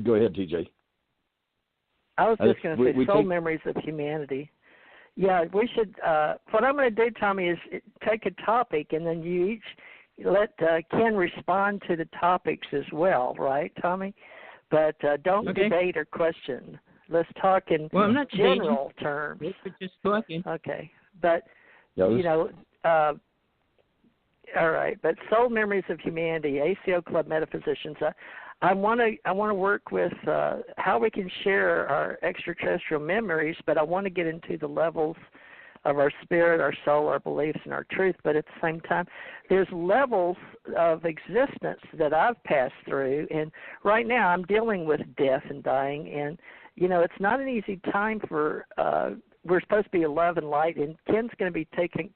Go ahead, TJ. I was just going to say Soul Memories of Humanity. Yeah, we should. What I'm going to do, Tommy, is take a topic, and then you each let Ken respond to the topics as well, right, Tommy? But don't debate or question. Let's talk in general terms. We're just talking. Okay, but all right. But Soul Memories of Humanity, ACO Club Metaphysicians. I want to work with how we can share our extraterrestrial memories, but I want to get into the levels of our spirit, our soul, our beliefs, and our truth. But at the same time, there's levels of existence that I've passed through, and right now I'm dealing with death and dying, and it's not an easy time for. We're supposed to be a love and light, and Ken's going to be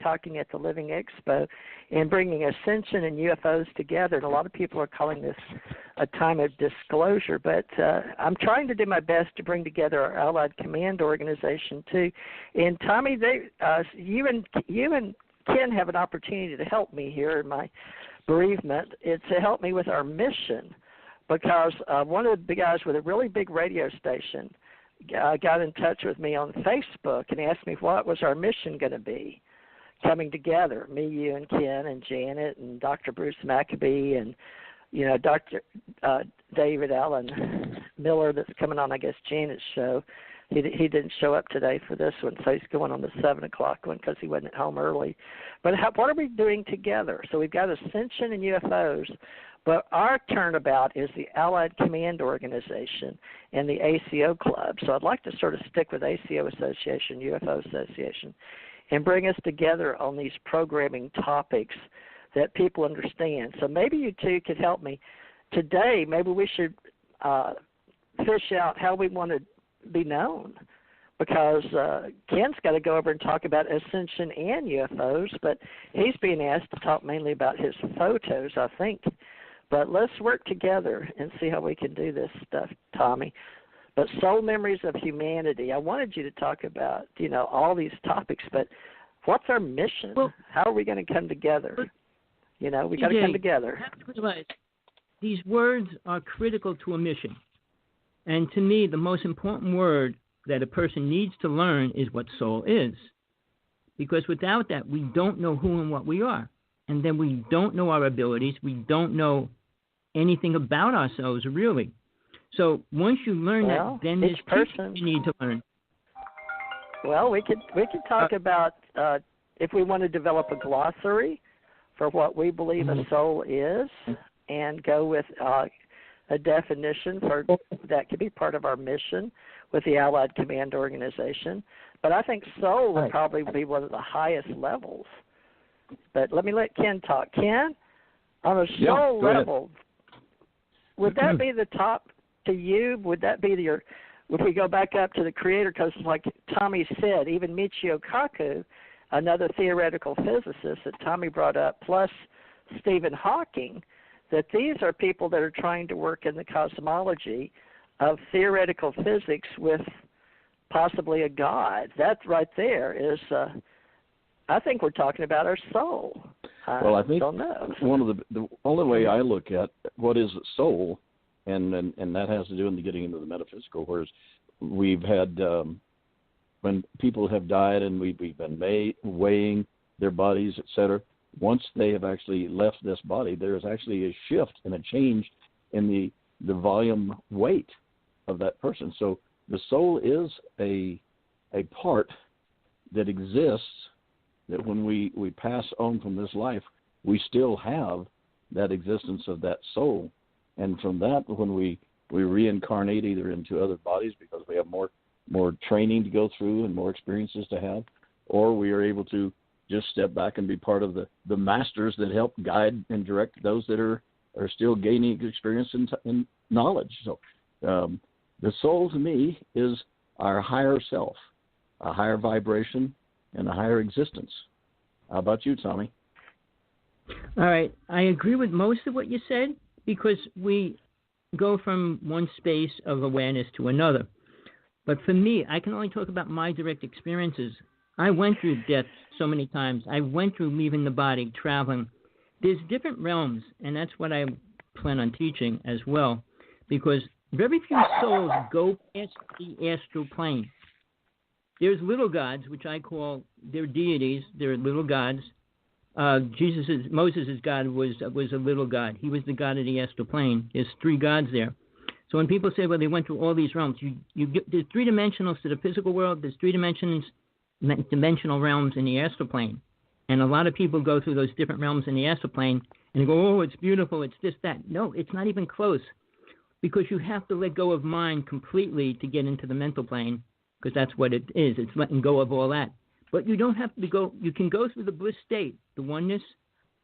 talking at the Living Expo and bringing ascension and UFOs together. And a lot of people are calling this a time of disclosure, but I'm trying to do my best to bring together our Allied Command Organization too. And Tommy, you and Ken have an opportunity to help me here in my bereavement. It's to help me with our mission, because one of the guys with a really big radio station got in touch with me on Facebook and asked me what was our mission going to be coming together, me, you, and Ken, and Janet, and Dr. Bruce Maccabee, and, Dr. David Allen Miller that's coming on, I guess, Janet's show. He didn't show up today for this one, so he's going on the 7 o'clock one because he wasn't at home early. But what are we doing together? So we've got Ascension and UFOs, but our turnabout is the Allied Command Organization and the ACO Club. So I'd like to sort of stick with ACO Association, UFO Association, and bring us together on these programming topics that people understand. So maybe you two could help me. Today, maybe we should fish out how we want to be known, because Ken's got to go over and talk about Ascension and UFOs, but he's being asked to talk mainly about his photos, I think. But let's work together and see how we can do this stuff, Tommy. But Soul Memories of Humanity, I wanted you to talk about, all these topics, but what's our mission? Well, how are we going to come together? We got to come together. You have to realize these words are critical to a mission. And to me, the most important word that a person needs to learn is what soul is. Because without that, we don't know who and what we are. And then we don't know our abilities. We don't know anything about ourselves, really. So once you learn that, then there's person you need to learn. Well, we could talk about if we want to develop a glossary for what we believe a soul is, and go with a definition for that could be part of our mission with the Allied Command Organization. But I think soul would probably be one of the highest levels. But let me let Ken talk. Ken, on a soul level, would that be the top to you? Would that be if we go back up to the creator, because like Tommy said, even Michio Kaku, another theoretical physicist that Tommy brought up, plus Stephen Hawking, that these are people that are trying to work in the cosmology of theoretical physics with possibly a God. That right there is, I think we're talking about our soul. Well, I think don't know. One of the only way I look at what is soul, and that has to do in getting into the metaphysical, whereas we've had when people have died and we've been weighing their bodies, etc. Once they have actually left this body, there is actually a shift and a change in the volume weight of that person. So the soul is a part that exists, that when we pass on from this life, we still have that existence of that soul. And from that, when we reincarnate either into other bodies because we have more training to go through and more experiences to have, or we are able to just step back and be part of the masters that help guide and direct those that are still gaining experience and knowledge. So the soul to me is our higher self, a higher vibration, and a higher existence. How about you, Tommy? All right. I agree with most of what you said, because we go from one space of awareness to another. But for me, I can only talk about my direct experiences. I went through death so many times. I went through leaving the body, traveling. There's different realms, and that's what I plan on teaching as well, because Very few souls go past the astral plane. There's little gods, which I call, they're deities. They're little gods. Moses' God was a little god. He was the god of the astral plane. There's 3 gods there. So when people say, well, they went through all these realms, there's 3 dimensionals to the physical world. There's 3 dimensional realms in the astral plane. And a lot of people go through those different realms in the astral plane and go, oh, it's beautiful, it's this, that. No, it's not even close, because you have to let go of mind completely to get into the mental plane, because that's what it is. It's letting go of all that. But you don't have to go. You can go through the bliss state, the oneness.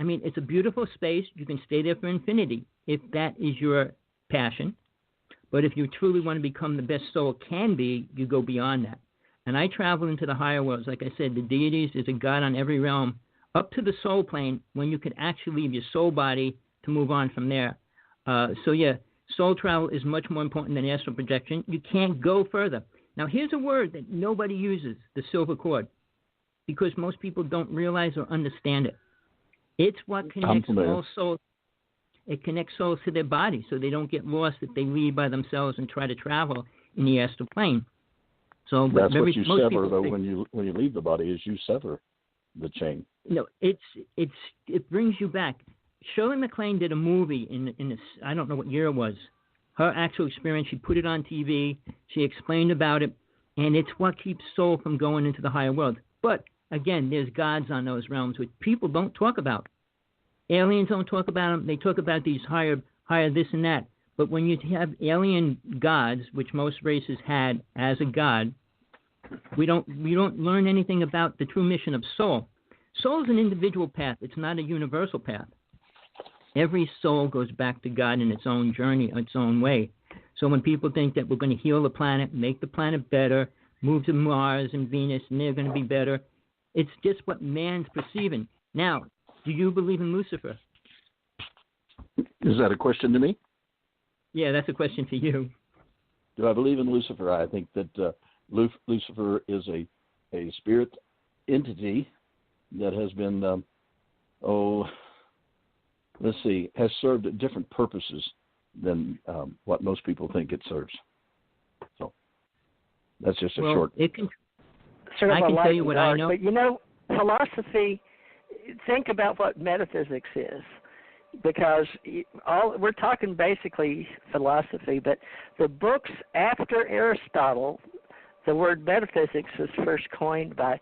I mean, it's a beautiful space. You can stay there for infinity if that is your passion. But if you truly want to become the best soul can be, you go beyond that. And I travel into the higher worlds. Like I said, the deities, there's a God on every realm, up to the soul plane, when you can actually leave your soul body to move on from there. Soul travel is much more important than astral projection. You can't go further. Now, here's a word that nobody uses, the silver cord, because most people don't realize or understand it. It's what connects all souls. It connects souls to their body, so they don't get lost if they leave by themselves and try to travel in the astral plane. So that's what you sever, though, when you leave the body, is you sever the chain. No, it brings you back. Shirley MacLaine did a movie in this, I don't know what year it was. Her actual experience, she put it on TV. She explained about it, and it's what keeps soul from going into the higher world. But again, there's gods on those realms which people don't talk about. Aliens don't talk about them. They talk about these higher this and that. But when you have alien gods, which most races had as a god, we don't learn anything about the true mission of soul. Soul is an individual path. It's not a universal path. Every soul goes back to God in its own journey, its own way. So when people think that we're going to heal the planet, make the planet better, move to Mars and Venus, and they're going to be better, it's just what man's perceiving. Now, do you believe in Lucifer? Is that a question to me? Yeah, that's a question to you. Do I believe in Lucifer? I think that Lucifer is a spirit entity that has been, has served different purposes than what most people think it serves. So that's just a short. It can. Sort of I can tell you what I know. But philosophy. Think about what metaphysics is, because we're talking basically philosophy. But the books after Aristotle, the word metaphysics was first coined by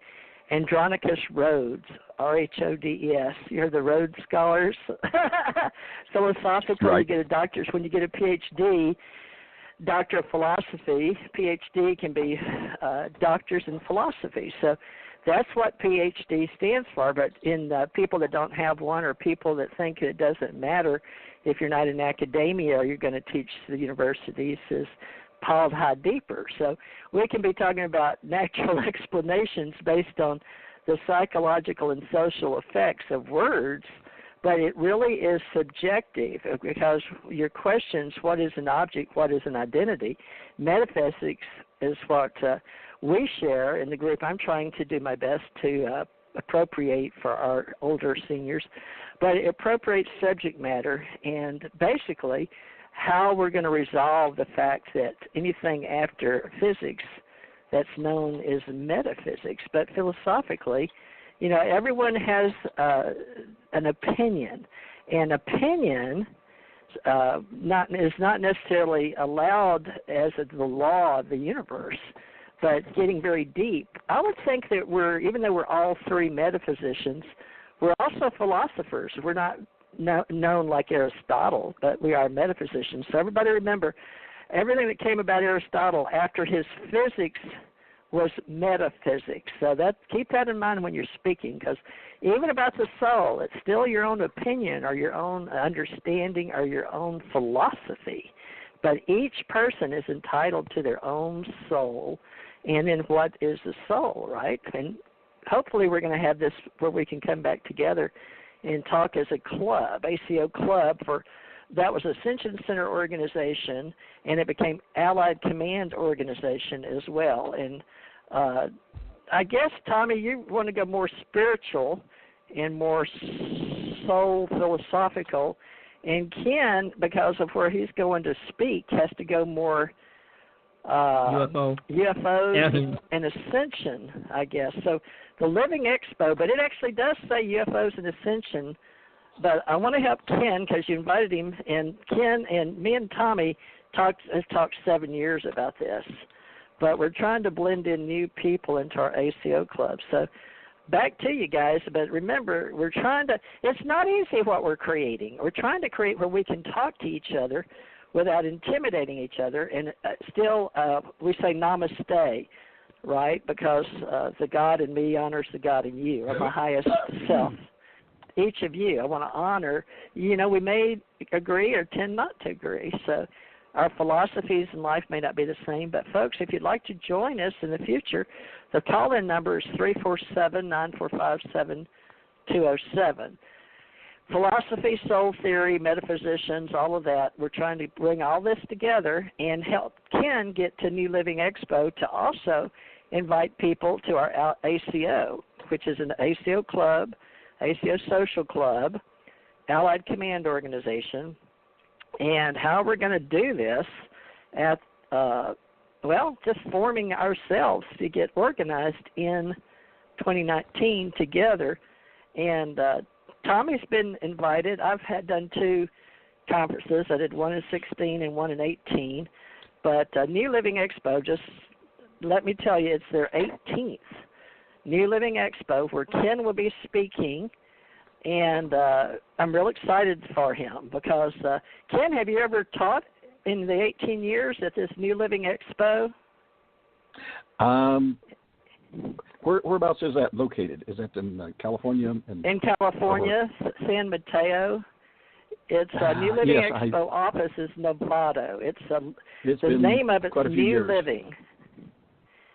Andronicus Rhodes, Rhodes. You're the Rhodes scholars. Philosophical, right. You get a doctorate. When you get a PhD, Doctor of Philosophy, PhD can be doctors in philosophy. So that's what PhD stands for. But in people that don't have one, or people that think it doesn't matter if you're not in academia or you're going to teach the universities, is piled high deeper. So we can be talking about natural explanations based on the psychological and social effects of words, but it really is subjective, because your questions, what is an object, what is an identity? Metaphysics is what we share in the group. I'm trying to do my best to appropriate for our older seniors, but it appropriates subject matter and basically how we're going to resolve the fact that anything after physics that's known as metaphysics. But philosophically, everyone has an opinion, and opinion is not necessarily allowed as the law of the universe, but getting very deep. I would think that even though we're all 3 metaphysicians, we're also philosophers. We're not known like Aristotle, but we are metaphysicians. So everybody remember, everything that came about Aristotle after his physics was metaphysics. So keep that in mind when you're speaking, because even about the soul, it's still your own opinion or your own understanding or your own philosophy. But each person is entitled to their own soul, and then what is the soul, right? And hopefully we're going to have this where we can come back together and talk as a club, ACO Club, that was Ascension Center organization, and it became Allied Command organization as well. And I guess, Tommy, you want to go more spiritual and more soul philosophical, And Ken, because of where he's going to speak, has to go more UFOs and Ascension, I guess. So the Living Expo, but it actually does say UFOs and Ascension. But I want to help Ken because you invited him, and Ken and me and Tommy have talked 7 years about this. But we're trying to blend in new people into our ACO club. So back to you guys, but remember, it's not easy what we're creating. We're trying to create where we can talk to each other without intimidating each other, and still we say namaste, right? Because the God in me honors the God in you, or my highest self. Each of you, I want to honor. We may agree or tend not to agree. So our philosophies in life may not be the same. But, folks, if you'd like to join us in the future, the call-in number is 347-945-7207. Philosophy, soul theory, metaphysicians, all of that. We're trying to bring all this together and help Ken get to New Living Expo to also invite people to our ACO, which is an ACO club, ACO Social Club, Allied Command Organization, and how we're going to do this at, just forming ourselves to get organized in 2019 together. And Tommy's been invited. I've done 2 conferences. I did one in 16 and one in 18. But New Living Expo, just let me tell you, it's their 18th New Living Expo, where Ken will be speaking, and I'm real excited for him because, Ken, have you ever taught in the 18 years at this New Living Expo? Whereabouts is that located? Is that in California? In California, San Mateo. It's New Living Expo office is Novato. The name of it's New Living.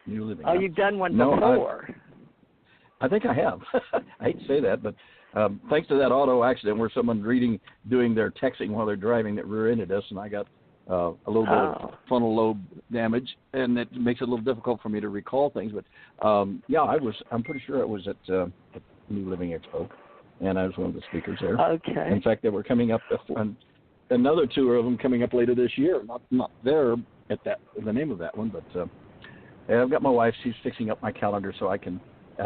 New Living. Oh, you've done one before. I think I have. I hate to say that, but thanks to that auto accident where someone doing their texting while they're driving that rear-ended us, and I got a little bit of frontal lobe damage, and it makes it a little difficult for me to recall things. But I'm pretty sure it was at New Living Expo, and I was one of the speakers there. Okay. In fact, they were coming up another 2 of them coming up later this year. Not there at the name of that one, but I've got my wife. She's fixing up my calendar so I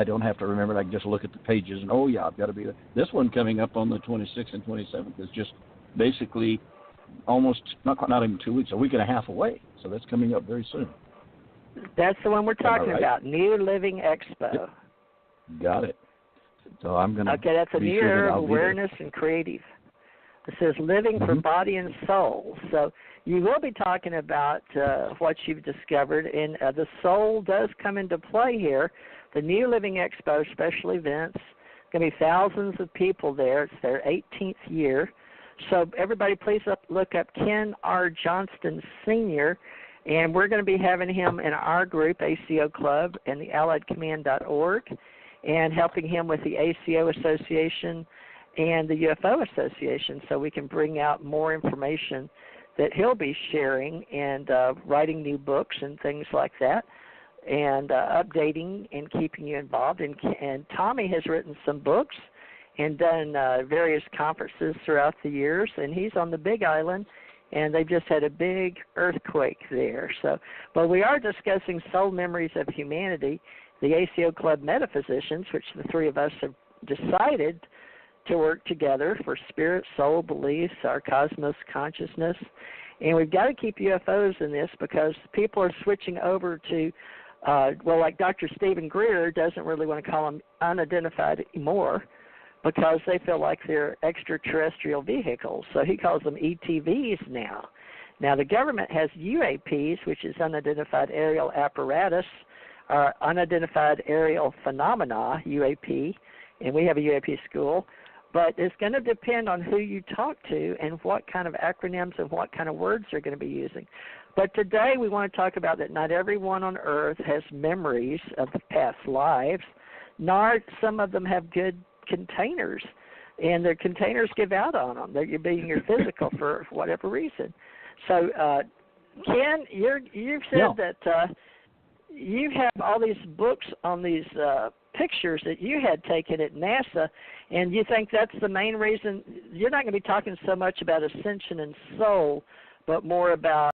don't have to remember it. I can just look at the pages and, I've got to be there. This one coming up on the 26th and 27th is just basically almost, not even 2 weeks, a week and a half away. So that's coming up very soon. That's the one we're talking about, New Living Expo. Yep. Got it. So I'm going to Okay, that's a New Year of Awareness and Creative. It says Living for Body and Soul. So you will be talking about what you've discovered, and the soul does come into play here. The New Living Expo special events, going to be thousands of people there. It's their 18th year. So everybody please look up Ken R Johnston Sr., and we're going to be having him in our group, ACO Club, and the AlliedCommand.org, and helping him with the ACO Association and the UFO Association so we can bring out more information that he'll be sharing and writing new books and things like that, and updating and keeping you involved. And Tommy has written some books and done various conferences throughout the years, and he's on the Big Island, and they've just had a big earthquake there. But we are discussing Soul Memories of Humanity, the ACO Club Metaphysicians, which the 3 of us have decided to work together for spirit, soul, beliefs, our cosmos consciousness. And we've got to keep UFOs in this because people are switching over to, like Dr. Stephen Greer doesn't really want to call them unidentified anymore because they feel like they're extraterrestrial vehicles. So he calls them ETVs now. Now, the government has UAPs, which is unidentified aerial apparatus, or unidentified aerial phenomena, UAP, and we have a UAP school. But it's going to depend on who you talk to and what kind of acronyms and what kind of words they're going to be using. But today we want to talk about that not everyone on Earth has memories of the past lives, nor some of them have good containers, and their containers give out on them. They're being your physical for whatever reason. So, Ken, you've said that you have all these books on these pictures that you had taken at NASA, and you think that's the main reason. You're not going to be talking so much about ascension and soul, but more about